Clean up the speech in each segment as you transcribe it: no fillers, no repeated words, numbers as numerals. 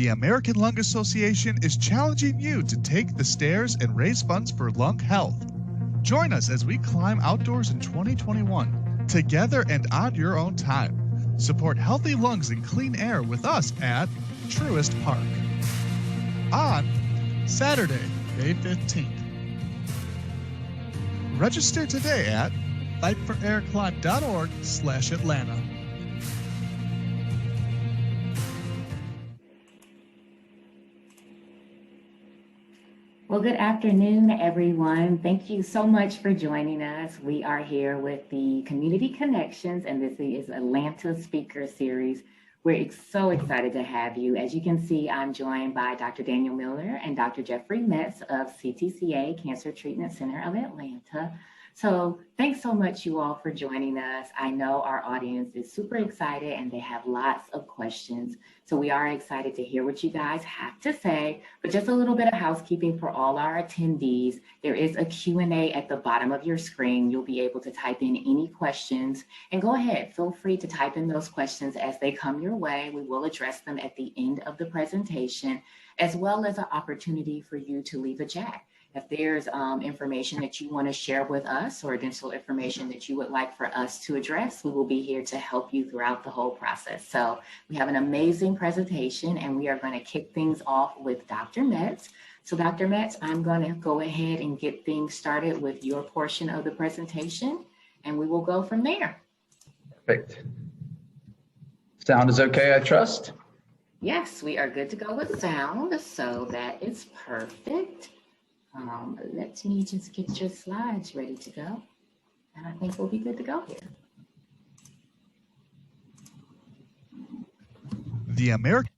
The American Lung Association is challenging you to take the stairs and raise funds for lung health. Join us as we climb outdoors in 2021, together and on your own time. Support healthy lungs and clean air with us at Truist Park on Saturday, May 15th. Register today at fightforairclimb.org/Atlanta. Well, good afternoon, everyone. Thank you so much for joining us. We are here with the Community Connections, and this is Atlanta Speaker Series. We're so excited to have you. As you can see, I'm joined by Dr. Daniel Miller and Dr. Jeffrey Metz of CTCA Cancer Treatment Center of Atlanta. So thanks so much, you all, for joining us. I know our audience is super excited and they have lots of questions. So we are excited to hear what you guys have to say, but just a little bit of housekeeping for all our attendees. There is a Q&A at the bottom of your screen. You'll be able to type in any questions, and go ahead, feel free to type in those questions as they come your way. We will address them at the end of the presentation, as well as an opportunity for you to leave a chat. If there's information that you want to share with us or additional information that you would like for us to address, we will be here to help you throughout the whole process. So we have an amazing presentation, and we are going to kick things off with Dr. Metz. So Dr. Metz, I'm going to go ahead and get things started with your portion of the presentation, and we will go from there. Perfect. Sound is okay, I trust? Yes, we are good to go with sound, so that is perfect. Let me just get your slides ready to go, and I think we'll be good to go here. The American.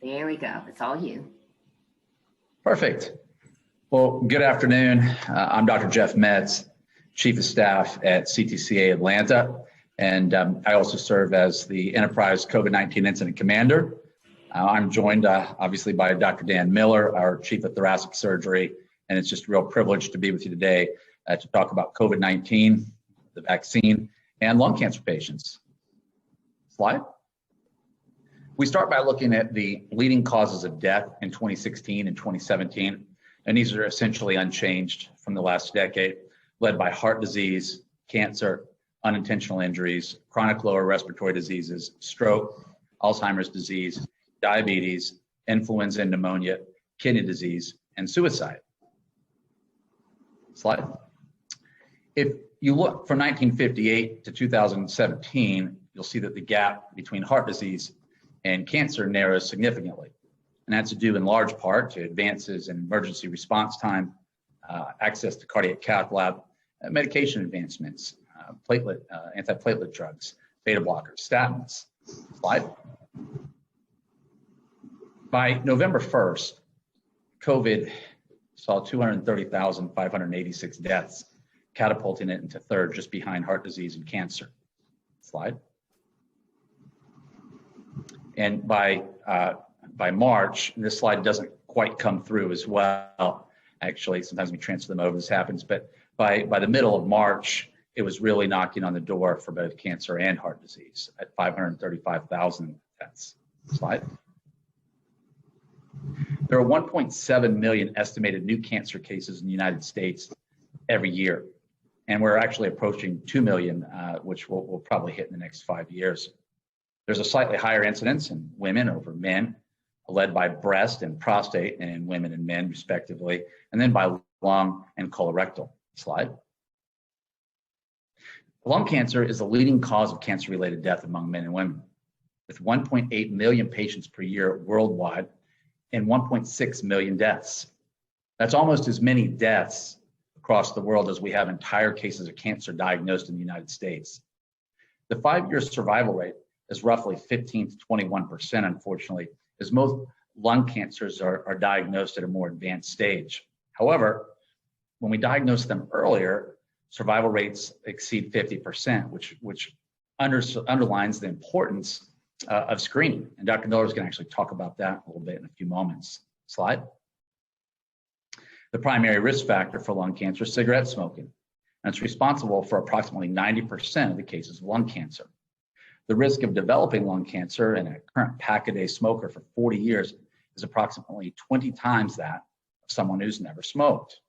There we go. It's all you. Perfect. Well, good afternoon. I'm Dr. Jeff Metz, Chief of Staff at CTCA Atlanta, and I also serve as the Enterprise COVID-19 Incident Commander. I'm joined obviously by Dr. Dan Miller, our Chief of Thoracic Surgery, and it's just a real privilege to be with you today to talk about COVID-19, the vaccine, and lung cancer patients. Slide. We start by looking at the leading causes of death in 2016 and 2017, and these are essentially unchanged from the last decade, led by heart disease, cancer, unintentional injuries, chronic lower respiratory diseases, stroke, Alzheimer's disease, diabetes, influenza and pneumonia, kidney disease, and suicide. Slide. If you look from 1958 to 2017, you'll see that the gap between heart disease and cancer narrows significantly. And that's due in large part to advances in emergency response time, access to cardiac cath lab, medication advancements, antiplatelet drugs, beta blockers, statins. Slide. By November 1st, COVID saw 230,586 deaths, catapulting it into third, just behind heart disease and cancer. Slide. And by March, and this slide doesn't quite come through as well. Actually, sometimes we transfer them over, this happens, but by the middle of March, it was really knocking on the door for both cancer and heart disease at 535,000 deaths. Slide. There are 1.7 million estimated new cancer cases in the United States every year, and we're actually approaching 2 million, which we'll probably hit in the next 5 years. There's a slightly higher incidence in women over men, led by breast and prostate in women and men, respectively, and then by lung and colorectal. Slide. Lung cancer is the leading cause of cancer-related death among men and women, with 1.8 million patients per year worldwide and 1.6 million deaths. That's almost as many deaths across the world as we have entire cases of cancer diagnosed in the United States. The 5-year survival rate is roughly 15 to 21%, unfortunately, as most lung cancers are diagnosed at a more advanced stage. However, when we diagnose them earlier, survival rates exceed 50%, which underlines the importance of screening. And Dr. Miller is going to actually talk about that a little bit in a few moments. Slide. The primary risk factor for lung cancer is cigarette smoking, and it's responsible for approximately 90% of the cases of lung cancer. The risk of developing lung cancer in a current pack-a-day smoker for 40 years is approximately 20 times that of someone who's never smoked.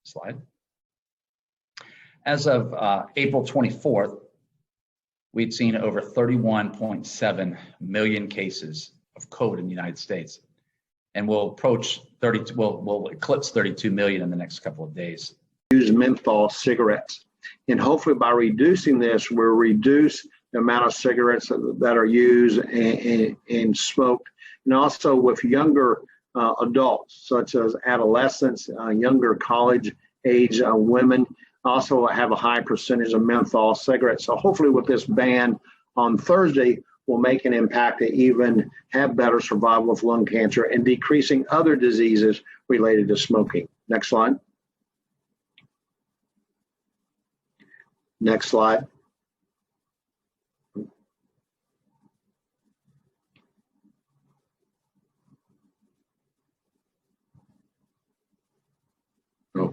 Slide. As of April 24th, we'd seen over 31.7 million cases of COVID in the United States, and we'll eclipse 32 million in the next couple of days. Use menthol cigarettes, and hopefully by reducing this, we'll reduce the amount of cigarettes that are used and smoked, and also with younger adults, such as adolescents, younger college age women, also have a high percentage of menthol cigarettes. So hopefully with this ban on Thursday, will make an impact to even have better survival of lung cancer and decreasing other diseases related to smoking. Next slide. Next slide. Oh, a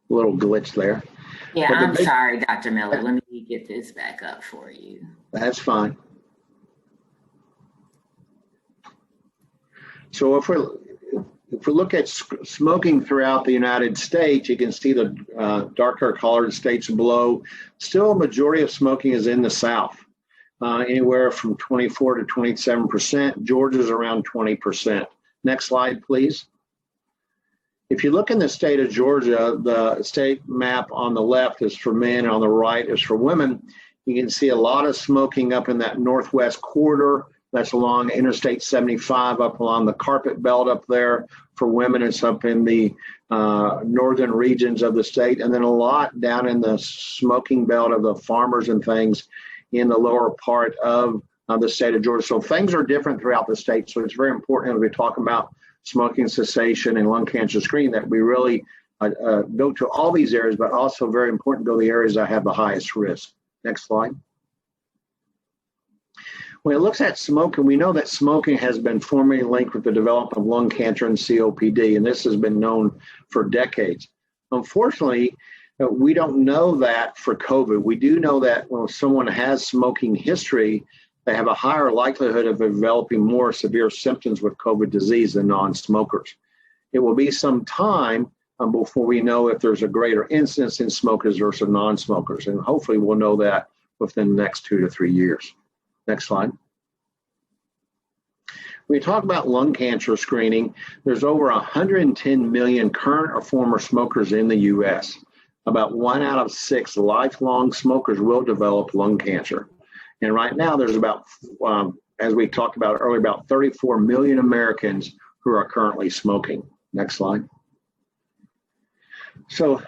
little glitch there. Yeah, I'm sorry, Dr. Miller. Let me get this back up for you. That's fine. So if we look at smoking throughout the United States, you can see the darker colored states below. Still, a majority of smoking is in the South, anywhere from 24 to 27%. Georgia's around 20%. Next slide, please. If you look in the state of Georgia, the state map on the left is for men and on the right is for women. You can see a lot of smoking up in that northwest corridor. That's along Interstate 75, up along the carpet belt up there for women. It's up in the northern regions of the state, and then a lot down in the smoking belt of the farmers and things in the lower part of the state of Georgia. So things are different throughout the state. So it's very important as we talk about smoking cessation and lung cancer screening that we really go to all these areas, but also very important to go to the areas that have the highest risk. Next slide. When it looks at smoking, we know that smoking has been formally linked with the development of lung cancer and COPD, and this has been known for decades. Unfortunately, we don't know that for COVID. We do know that when someone has smoking history, they have a higher likelihood of developing more severe symptoms with COVID disease than non-smokers. It will be some time before we know if there's a greater incidence in smokers versus non-smokers, and hopefully we'll know that within the next 2 to 3 years. Next slide. When we talk about lung cancer screening, there's over 110 million current or former smokers in the U.S. About 1 out of 6 lifelong smokers will develop lung cancer. And right now there's about, as we talked about earlier, about 34 million Americans who are currently smoking. Next slide. So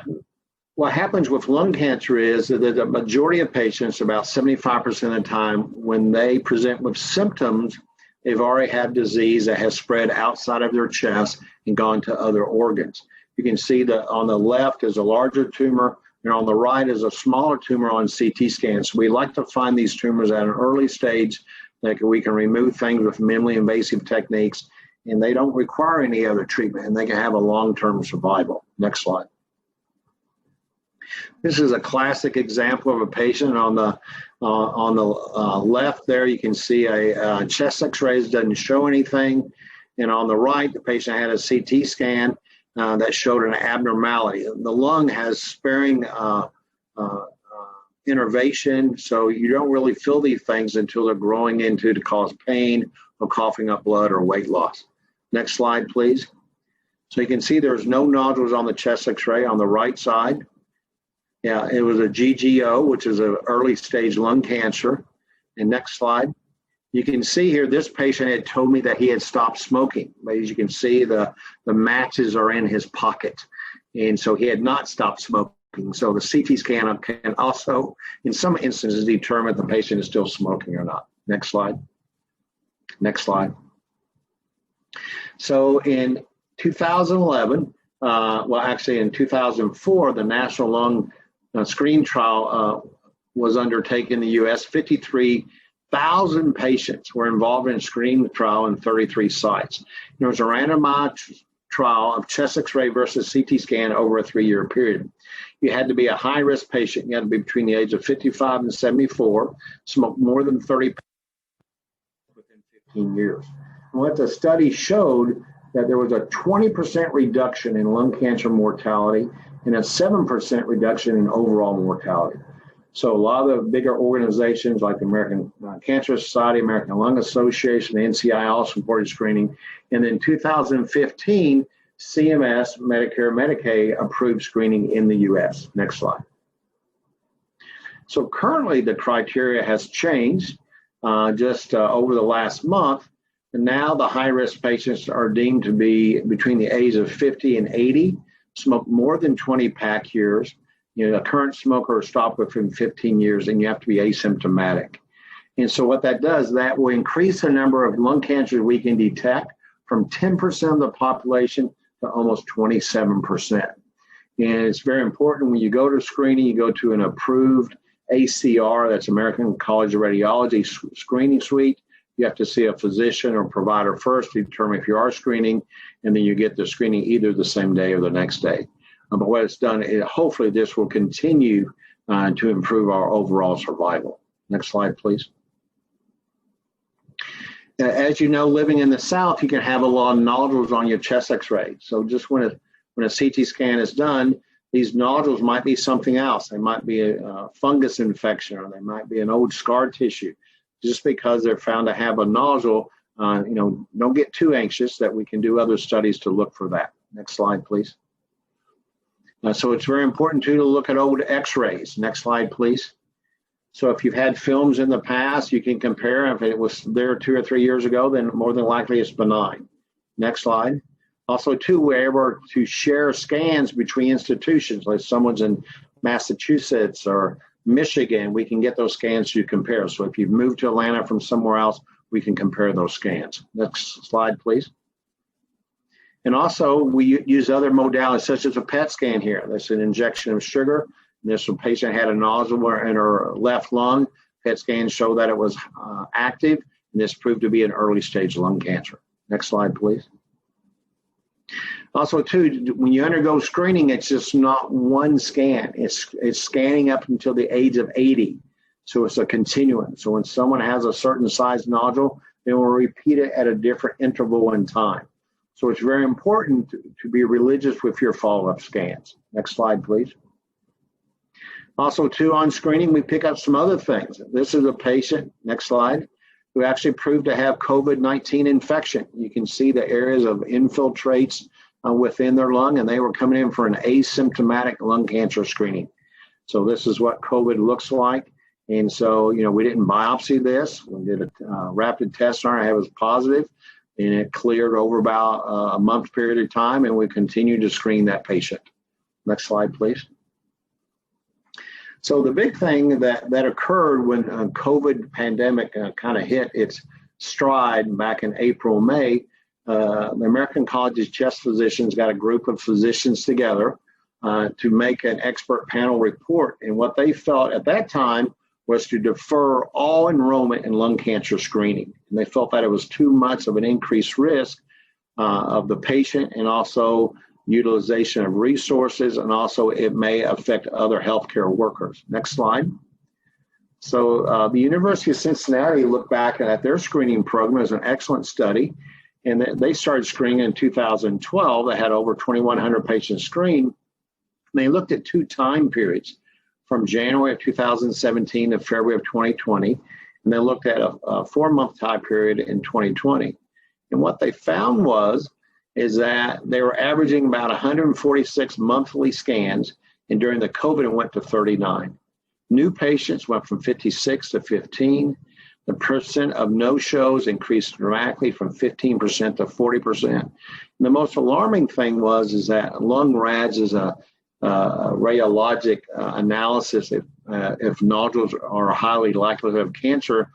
what happens with lung cancer is that the majority of patients, about 75% of the time, when they present with symptoms, they've already had disease that has spread outside of their chest and gone to other organs. You can see that on the left is a larger tumor, and on the right is a smaller tumor on CT scans. So we like to find these tumors at an early stage that we can remove things with minimally invasive techniques, and they don't require any other treatment, and they can have a long-term survival. Next slide. This is a classic example of a patient. On the left there, you can see a chest x-rays, doesn't show anything. And on the right, the patient had a CT scan that showed an abnormality. The lung has sparing innervation, so you don't really feel these things until they're growing into to cause pain or coughing up blood or weight loss. Next slide, please. So you can see there's no nodules on the chest x-ray on the right side. Yeah, it was a GGO, which is an early stage lung cancer. And next slide. You can see here, this patient had told me that he had stopped smoking. But as you can see, the matches are in his pocket. And so he had not stopped smoking. So the CT scan can also, in some instances, determine if the patient is still smoking or not. Next slide. Next slide. So in 2011, well, actually in 2004, the National Lung Screen Trial was undertaken in the U.S. 53,000 patients were involved in a screening trial in 33 sites. There was a randomized trial of chest x-ray versus CT scan over a 3-year period. You had to be a high-risk patient. You had to be between the age of 55 and 74, smoke more than 30 within 15 years. what the study showed, that there was a 20% reduction in lung cancer mortality and a 7% reduction in overall mortality. So a lot of the bigger organizations like the American Cancer Society, American Lung Association, the NCI all supported screening. And then 2015, CMS, Medicare, Medicaid approved screening in the US. Next slide. So currently the criteria has changed just over the last month. And now the high-risk patients are deemed to be between the age of 50 and 80, smoke more than 20 pack years. You know, a current smoker stopped within 15 years, and you have to be asymptomatic. And so what that does, that will increase the number of lung cancers we can detect from 10% of the population to almost 27%. And it's very important when you go to screening, you go to an approved ACR, that's American College of Radiology screening suite. You have to see a physician or provider first to determine if you are screening, and then you get the screening either the same day or the next day. But what it's done, hopefully this will continue to improve our overall survival. Next slide, please. As you know, living in the South, you can have a lot of nodules on your chest x-ray. So just when a CT scan is done, these nodules might be something else. They might be a fungus infection, or they might be an old scar tissue. Just because they're found to have a nodule, don't get too anxious, that we can do other studies to look for that. Next slide, please. So it's very important too to look at old x-rays. Next slide, please. So if you've had films in the past, you can compare. If it was there 2 or 3 years ago, then more than likely it's benign. Next slide. Also too, we're able to share scans between institutions, like someone's in Massachusetts or Michigan, we can get those scans to compare. So if you've moved to Atlanta from somewhere else, we can compare those scans. Next slide, please. And also, we use other modalities, such as a PET scan here. That's an injection of sugar. And this patient had a nodule in her left lung. PET scans show that it was active, and this proved to be an early stage lung cancer. Next slide, please. Also, too, when you undergo screening, it's just not one scan. It's scanning up until the age of 80. So it's a continuum. So when someone has a certain size nodule, they will repeat it at a different interval in time. So it's very important to be religious with your follow-up scans. Next slide, please. Also, too, on screening, we pick up some other things. This is a patient, next slide, who actually proved to have COVID-19 infection. You can see the areas of infiltrates within their lung, and they were coming in for an asymptomatic lung cancer screening. So this is what COVID looks like. And so, we didn't biopsy this. We did a rapid test on it. It was positive, and it cleared over about a month period of time, and we continued to screen that patient. Next slide, please. So the big thing that occurred when COVID pandemic kind of hit its stride back in April, May, the American College of Chest Physicians got a group of physicians together to make an expert panel report. And what they felt at that time was to defer all enrollment in lung cancer screening. And they felt that it was too much of an increased risk of the patient, and also utilization of resources, and also it may affect other healthcare workers. Next slide. So the University of Cincinnati looked back at their screening program as an excellent study. And they started screening in 2012. They had over 2,100 patients screened. And they looked at 2 time periods, from January of 2017 to February of 2020. And they looked at a 4-month time period in 2020. And what they found is that they were averaging about 146 monthly scans. And during the COVID, it went to 39. New patients went from 56 to 15. The percent of no-shows increased dramatically from 15% to 40%. And the most alarming thing is that lung RADS is a radiologic analysis if nodules are highly likely of cancer,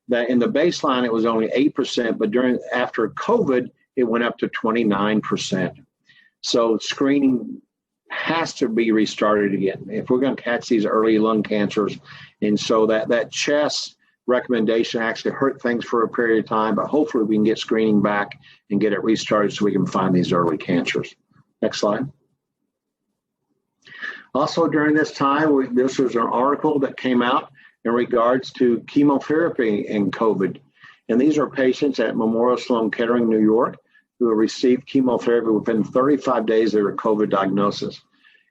that in the baseline it was only 8%, but after COVID, it went up to 29%. So screening has to be restarted again if we're going to catch these early lung cancers. And so that chest recommendation actually hurt things for a period of time, but hopefully we can get screening back and get it restarted so we can find these early cancers. Next slide. Also during this time, this was an article that came out in regards to chemotherapy in COVID. And these are patients at Memorial Sloan Kettering, New York, who have received chemotherapy within 35 days of their COVID diagnosis.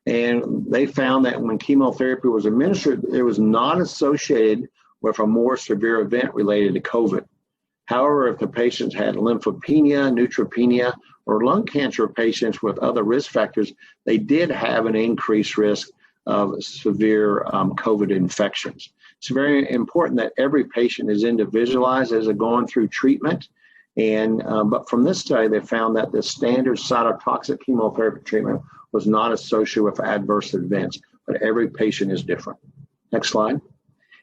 And they found that when chemotherapy was administered, it was not associated with a more severe event related to COVID. However, if the patients had lymphopenia, neutropenia, or lung cancer patients with other risk factors, they did have an increased risk of severe COVID infections. It's very important that every patient is individualized as they're going through treatment. And but from this study, they found that the standard cytotoxic chemotherapy treatment was not associated with adverse events, but every patient is different. Next slide. In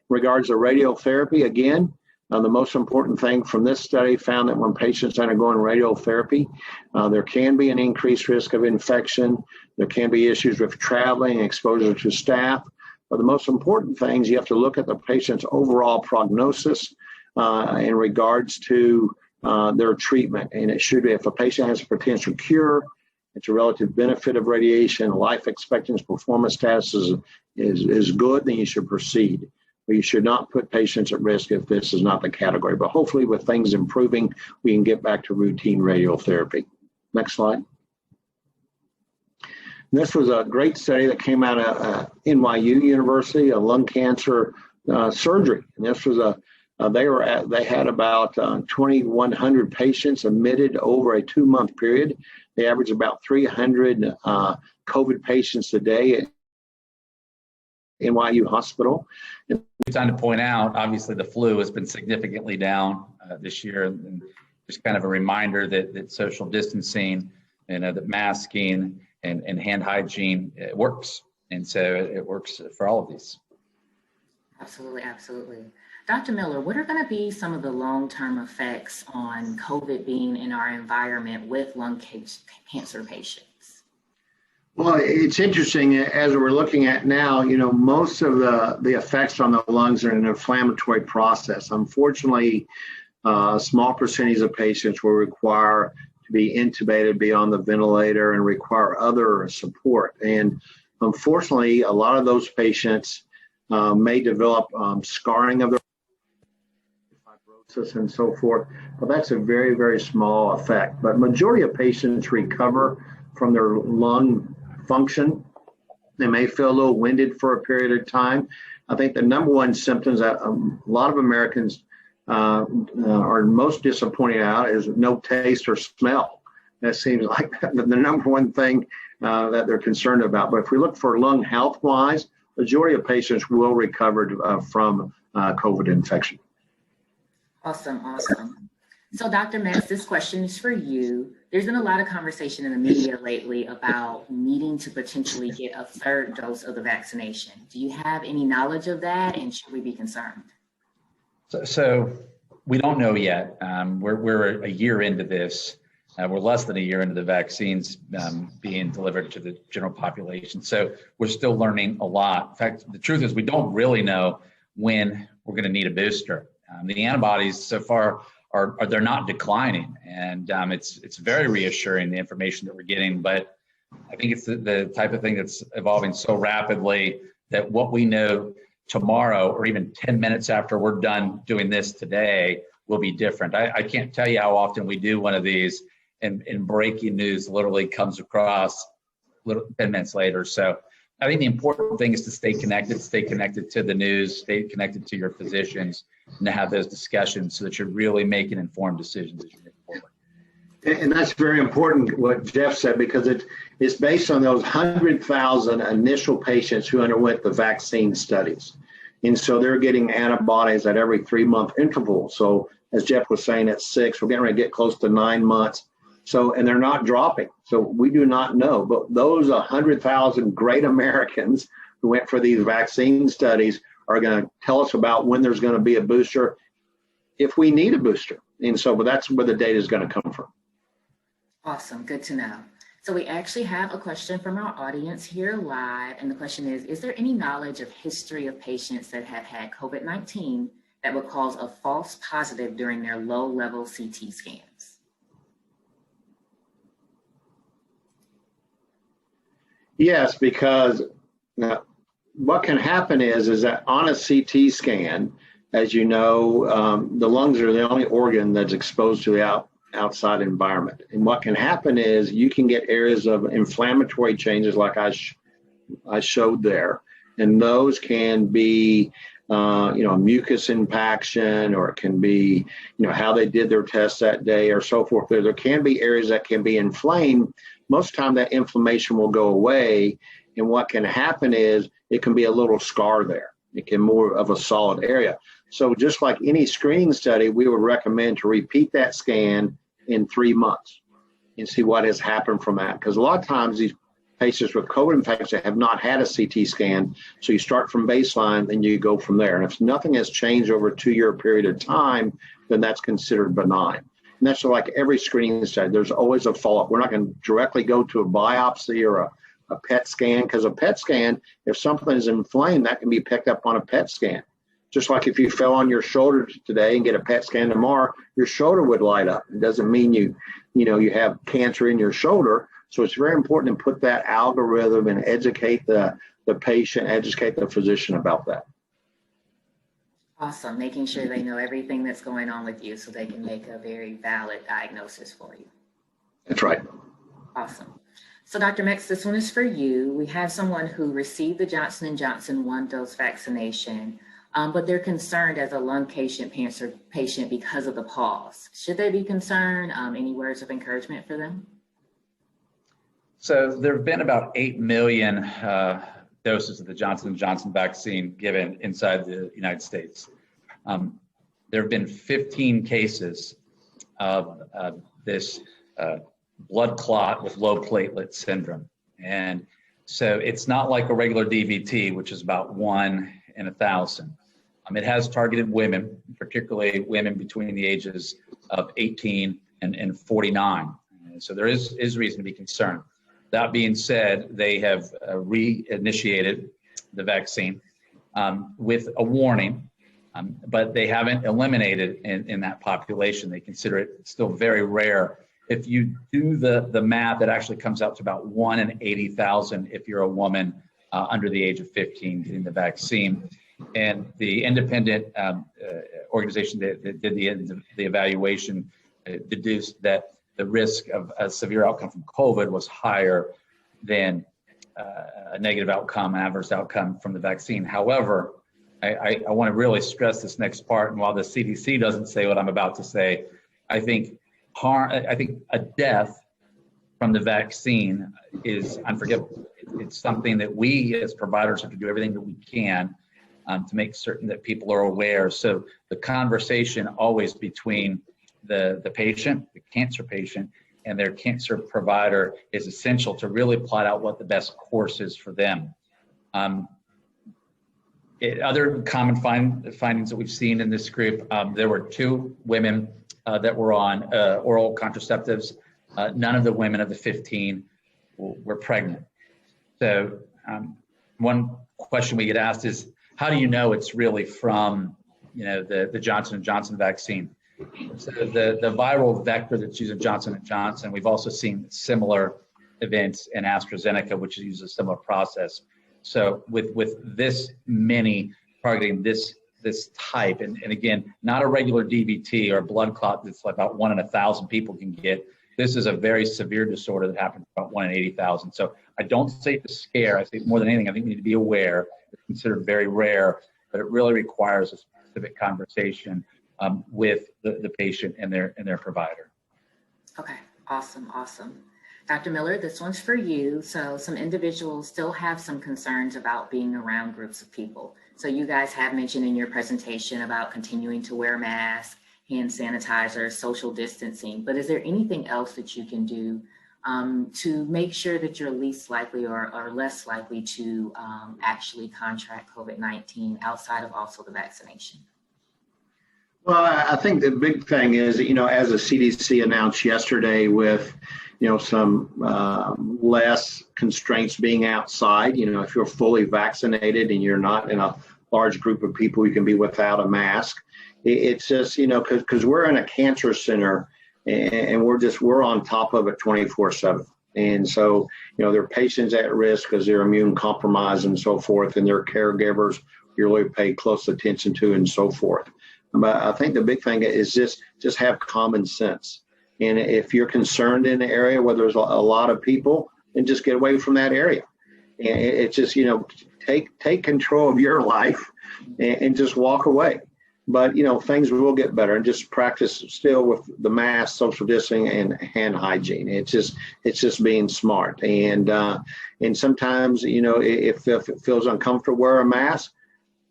regards to radiotherapy, again, the most important thing from this study found that when patients undergoing radiotherapy, there can be an increased risk of infection. There can be issues with traveling, exposure to staff. But the most important things, you have to look at the patient's overall prognosis in regards to their treatment. And it should be, if a patient has a potential cure, it's a relative benefit of radiation, life expectancy, performance status is good, then you should proceed. But you should not put patients at risk if this is not the category. But hopefully with things improving, we can get back to routine radiotherapy. Next slide. This was a great study that came out of NYU University, a lung cancer surgery. And this was they had about 2,100 patients admitted over a 2-month period. They averaged about 300 COVID patients a day at NYU Hospital. It's time to point out, obviously, the flu has been significantly down this year. And just kind of a reminder that social distancing and that masking and hand hygiene, it works. And so it works for all of these. Absolutely, absolutely. Dr. Miller, what are going to be some of the long-term effects on COVID being in our environment with lung cancer patients? Well, it's interesting as we're looking at now, most of the effects on the lungs are an inflammatory process. Unfortunately, a small percentage of patients will require to be intubated, be on the ventilator, and require other support. And unfortunately, a lot of those patients may develop scarring of their fibrosis and so forth, but that's a very, very small effect. But majority of patients recover from their lung function. They may feel a little winded for a period of time. I think the number one symptoms that a lot of Americans are most disappointed about is no taste or smell. That seems like the number one thing that they're concerned about. But if we look for lung health wise, majority of patients will recover from COVID infection. Awesome, awesome. So Dr. Metz, this question is for you. There's been a lot of conversation in the media lately about needing to potentially get a third dose of the vaccination. Do you have any knowledge of that, and should we be concerned? So we don't know yet. We're a year into this. We're less than a year into the vaccines being delivered to the general population. So we're still learning a lot. In fact, the truth is we don't really know when we're going to need a booster. The antibodies so far they're not declining, and it's very reassuring, the information that we're getting. But I think it's the type of thing that's evolving so rapidly that what we know tomorrow or even 10 minutes after we're done doing this today will be different. I can't tell you how often we do one of these and breaking news literally comes across 10 minutes later. So I think the important thing is to stay connected to the news, stay connected to your physicians, and to have those discussions so that you're really making informed decisions as you move forward. And that's very important what Jeff said, because it's based on those 100,000 initial patients who underwent the vaccine studies. And so they're getting antibodies at every 3-month interval. So as Jeff was saying, at 6, we're getting ready to get close to 9 months. So, and they're not dropping. So we do not know, but those 100,000 great Americans who went for these vaccine studies are going to tell us about when there's going to be a booster, if we need a booster. And so, but that's where the data is going to come from. Awesome, good to know. So we actually have a question from our audience here live. And the question is there any knowledge of history of patients that have had COVID-19 that would cause a false positive during their low-level CT scans? Yes, because what can happen is that on a CT scan, as you know, the lungs are the only organ that's exposed to the outside environment. And what can happen is you can get areas of inflammatory changes like I showed there. And those can be, mucus impaction, or it can be, how they did their test that day or so forth. There can be areas that can be inflamed. Most of the time that inflammation will go away. And what can happen is it can be a little scar there. It can more of a solid area. So just like any screening study, we would recommend to repeat that scan in 3 months and see what has happened from that. Because a lot of times these patients with COVID infection have not had a CT scan. So you start from baseline and you go from there. And if nothing has changed over a 2-year period of time, then that's considered benign. And that's like every screening study. There's always a follow-up. We're not going to directly go to a biopsy or a PET scan, because a PET scan, if something is inflamed, that can be picked up on a PET scan. Just like if you fell on your shoulder today and get a PET scan tomorrow, your shoulder would light up. It doesn't mean you have cancer in your shoulder. So it's very important to put that algorithm and educate the patient, educate the physician about that. Awesome. Making sure they know everything that's going on with you so they can make a very valid diagnosis for you. That's right. Awesome. So Dr. Metz, this one is for you. We have someone who received the Johnson & Johnson 1-dose vaccination, but they're concerned as a lung cancer patient because of the pause. Should they be concerned? Any words of encouragement for them? So there have been about 8 million doses of the Johnson & Johnson vaccine given inside the United States. There have been 15 cases of this blood clot with low platelet syndrome. And so it's not like a regular DVT, which is about 1 in 1,000. It has targeted women, particularly women between the ages of 18 and 49. And so there is reason to be concerned. That being said, they have reinitiated the vaccine with a warning, but they haven't eliminated in that population. They consider it still very rare. If you do the math, it actually comes out to about 1 in 80,000 if you're a woman under the age of 15 getting the vaccine. And the independent organization that did the evaluation deduced that the risk of a severe outcome from COVID was higher than a negative outcome, adverse outcome from the vaccine. However, I want to really stress this next part. And while the CDC doesn't say what I'm about to say, I think a death from the vaccine is unforgivable. It's something that we as providers have to do everything that we can to make certain that people are aware. So the conversation always between the patient, the cancer patient, and their cancer provider is essential to really plot out what the best course is for them. Other common findings that we've seen in this group, there were 2 women that were on oral contraceptives. None of the women of the 15 were pregnant. So one question we get asked is, how do you know it's really from the Johnson & Johnson vaccine? So the viral vector that's used in Johnson & Johnson, we've also seen similar events in AstraZeneca, which uses a similar process. So with this many targeting this type, and again, not a regular DVT or blood clot that's like about 1 in 1,000 people can get. This is a very severe disorder that happens about 1 in 80,000. So I don't say to scare. I say more than anything, I think we need to be aware. It's considered very rare, but it really requires a specific conversation with the patient and their provider. Okay, awesome. Dr. Miller, this one's for you. So some individuals still have some concerns about being around groups of people. So you guys have mentioned in your presentation about continuing to wear masks, hand sanitizer, social distancing, but is there anything else that you can do to make sure that you're least likely or less likely to actually contract COVID-19 outside of also the vaccination? Well, I think the big thing is, as the CDC announced yesterday with, some less constraints being outside, if you're fully vaccinated and you're not in a large group of people, you can be without a mask. It's just, because we're in a cancer center and we're on top of it 24/7. And so, there are patients at risk because they're immune compromised and so forth, and their caregivers you really pay close attention to and so forth. But I think the big thing is just have common sense. And if you're concerned in the area where there's a lot of people, then just get away from that area. And it's just, take control of your life and just walk away. But, things will get better, and just practice still with the mask, social distancing, and hand hygiene. It's just being smart. And sometimes, if it feels uncomfortable, wear a mask.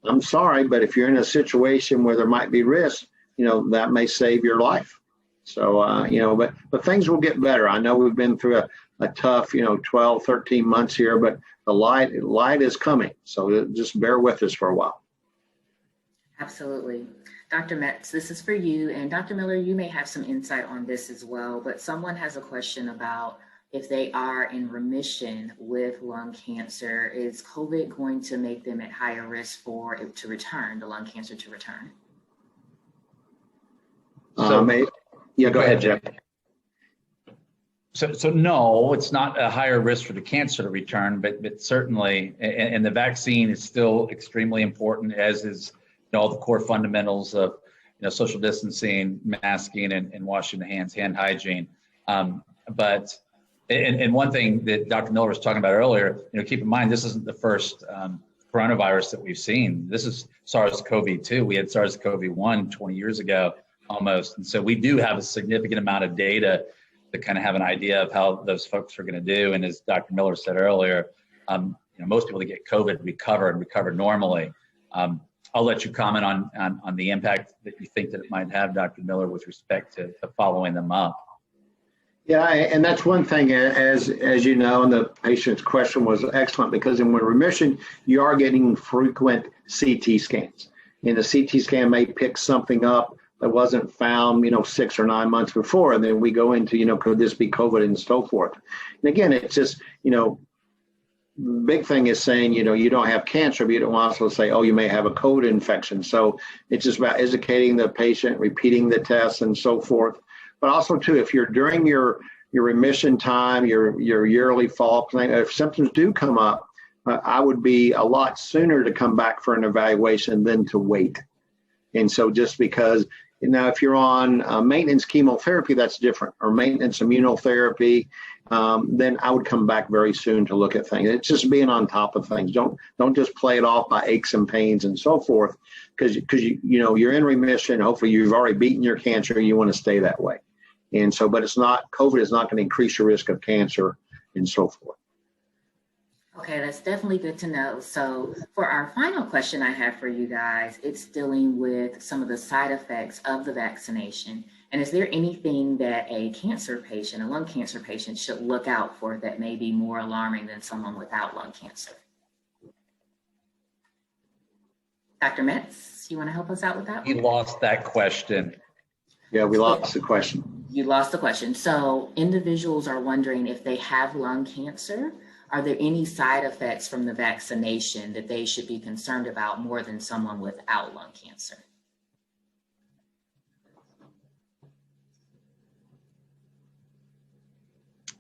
I'm sorry, but if you're in a situation where there might be risk, that may save your life. So, but things will get better. I know we've been through a tough, 12, 13 months here, but the light is coming. So just bear with us for a while. Absolutely. Dr. Metz, this is for you. And Dr. Miller, you may have some insight on this as well, but someone has a question about if they are in remission with lung cancer, is COVID going to make them at higher risk for it to return, the lung cancer to return? So, go ahead, Jeff. So no, it's not a higher risk for the cancer to return, but certainly, and the vaccine is still extremely important, as is all the core fundamentals of social distancing, masking, and washing the hands, hand hygiene. But one thing that Dr. Miller was talking about earlier, keep in mind, this isn't the first coronavirus that we've seen. This is SARS-CoV-2. We had SARS-CoV-1 20 years ago almost. And so we do have a significant amount of data to kind of have an idea of how those folks are going to do. And as Dr. Miller said earlier, most people that get COVID recover normally. I'll let you comment on the impact that you think that it might have, Dr. Miller, with respect to following them up. Yeah, and that's one thing, as you know, and the patient's question was excellent, because in remission, you are getting frequent CT scans. And the CT scan may pick something up that wasn't found, 6 or 9 months before. And then we go into, could this be COVID and so forth. And again, it's just, the big thing is saying, you don't have cancer, but you don't also say, oh, you may have a COVID infection. So it's just about educating the patient, repeating the tests and so forth. But also, too, if you're during your remission time, your yearly follow-up plan, if symptoms do come up, I would be a lot sooner to come back for an evaluation than to wait. And so just because, if you're on maintenance chemotherapy, that's different, or maintenance immunotherapy, then I would come back very soon to look at things. It's just being on top of things. Don't just play it off by aches and pains and so forth, because you're in remission. Hopefully you've already beaten your cancer. You want to stay that way. And so, but COVID is not going to increase your risk of cancer and so forth. Okay, that's definitely good to know. So for our final question I have for you guys, it's dealing with some of the side effects of the vaccination. And is there anything that a lung cancer patient should look out for that may be more alarming than someone without lung cancer? Dr. Metz, you want to help us out with that? You lost that question. Yeah, we lost the question. You lost the question. So individuals are wondering if they have lung cancer, are there any side effects from the vaccination that they should be concerned about more than someone without lung cancer?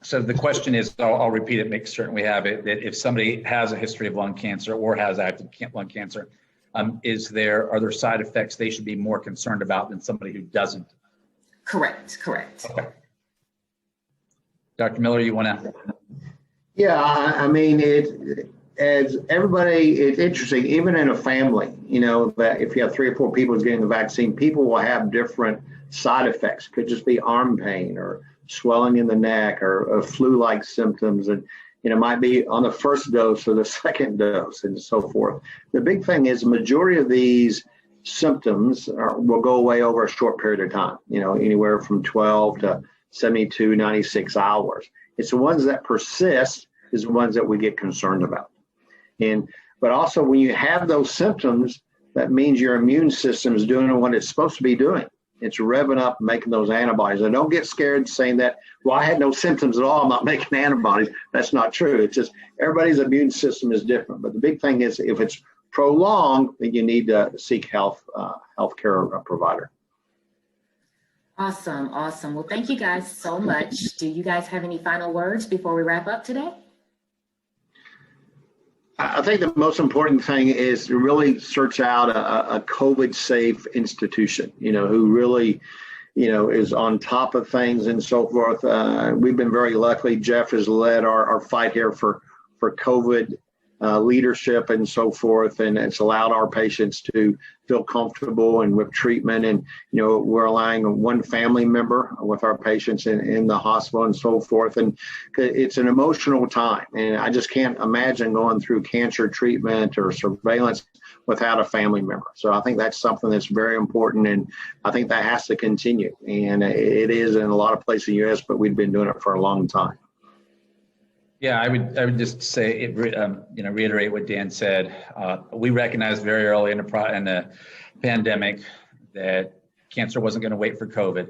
So the question is, I'll repeat it, make certain we have it, that if somebody has a history of lung cancer or has active lung cancer, are there side effects they should be more concerned about than somebody who doesn't? Correct. Okay. Dr. Miller, you want to? Yeah, I mean, as everybody, it's interesting, even in a family, that if you have 3 or 4 people getting the vaccine, people will have different side effects. Could just be arm pain or swelling in the neck or flu-like symptoms. And, it might be on the first dose or the second dose and so forth. The big thing is the majority of these symptoms will go away over a short period of time, anywhere from 12 to 72, 96 hours. It's the ones that persist is the ones that we get concerned about. But also when you have those symptoms, that means your immune system is doing what it's supposed to be doing. It's revving up, making those antibodies. And don't get scared saying that, well, I had no symptoms at all, I'm not making antibodies. That's not true. It's just everybody's immune system is different. But the big thing is if it's prolonged, then you need to seek healthcare provider. Awesome. Well, thank you guys so much. Do you guys have any final words before we wrap up today? I think the most important thing is to really search out a COVID-safe institution, who really, is on top of things and so forth. We've been very lucky. Jeff has led our fight here for COVID leadership and so forth, and it's allowed our patients to feel comfortable and with treatment. And we're allowing one family member with our patients in the hospital and so forth. And it's an emotional time, and I just can't imagine going through cancer treatment or surveillance without a family member. So I think that's something that's very important, and I think that has to continue. And it is in a lot of places in the U.S., but we've been doing it for a long time. Yeah, I would just say, reiterate what Dan said. We recognized very early in the pandemic that cancer wasn't going to wait for COVID,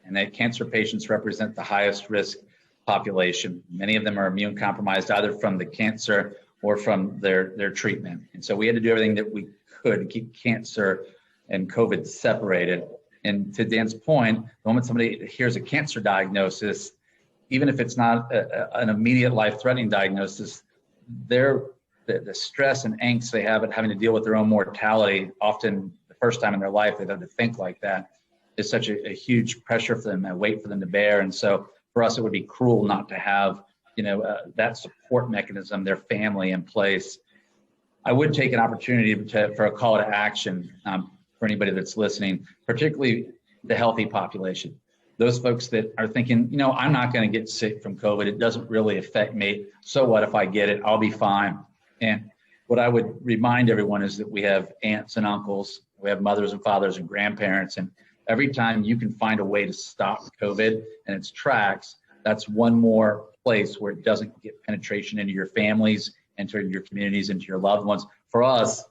and that cancer patients represent the highest risk population. Many of them are immune compromised either from the cancer or from their treatment. And so we had to do everything that we could to keep cancer and COVID separated. And to Dan's point, the moment somebody hears a cancer diagnosis, even if it's not an immediate life-threatening diagnosis, the stress and angst they have at having to deal with their own mortality, often the first time in their life they've had to think like that, is such a huge pressure for them, a weight for them to bear. And so for us, it would be cruel not to have that support mechanism, their family in place. I would take an opportunity for a call to action for anybody that's listening, particularly the healthy population. Those folks that are thinking, I'm not going to get sick from COVID. It doesn't really affect me. So what if I get it? I'll be fine. And what I would remind everyone is that we have aunts and uncles, we have mothers and fathers and grandparents. And every time you can find a way to stop COVID and its tracks, that's one more place where it doesn't get penetration into your families, into your communities, into your loved ones. For us,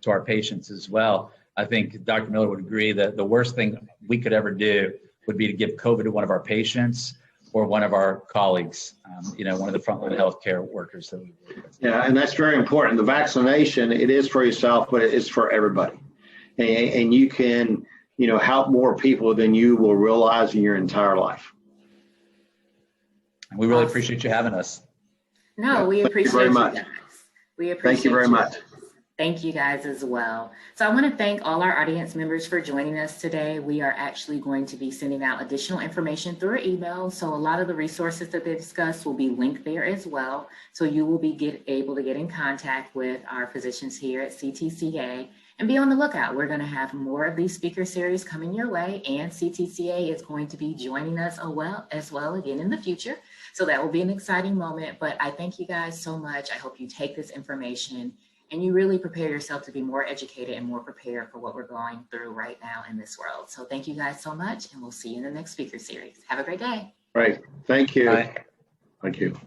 to our patients as well, I think Dr. Miller would agree that the worst thing we could ever do would be to give COVID to one of our patients or one of our colleagues, one of the frontline healthcare workers that we work with. Yeah, and that's very important. The vaccination, it is for yourself, but it is for everybody. And you can, help more people than you will realize in your entire life. And we really appreciate you having us. No, we appreciate you guys. We appreciate Thank you very much. Thank you guys as well. So I want to thank all our audience members for joining us today. We are actually going to be sending out additional information through our email. So a lot of the resources that they discussed will be linked there as well. So you will be able to get in contact with our physicians here at CTCA and be on the lookout. We're going to have more of these speaker series coming your way, and CTCA is going to be joining us as well again in the future. So that will be an exciting moment. But I thank you guys so much. I hope you take this information and you really prepare yourself to be more educated and more prepared for what we're going through right now in this world. So thank you guys so much, and we'll see you in the next speaker series. Have a great day. Right. Thank you. Bye. Thank you.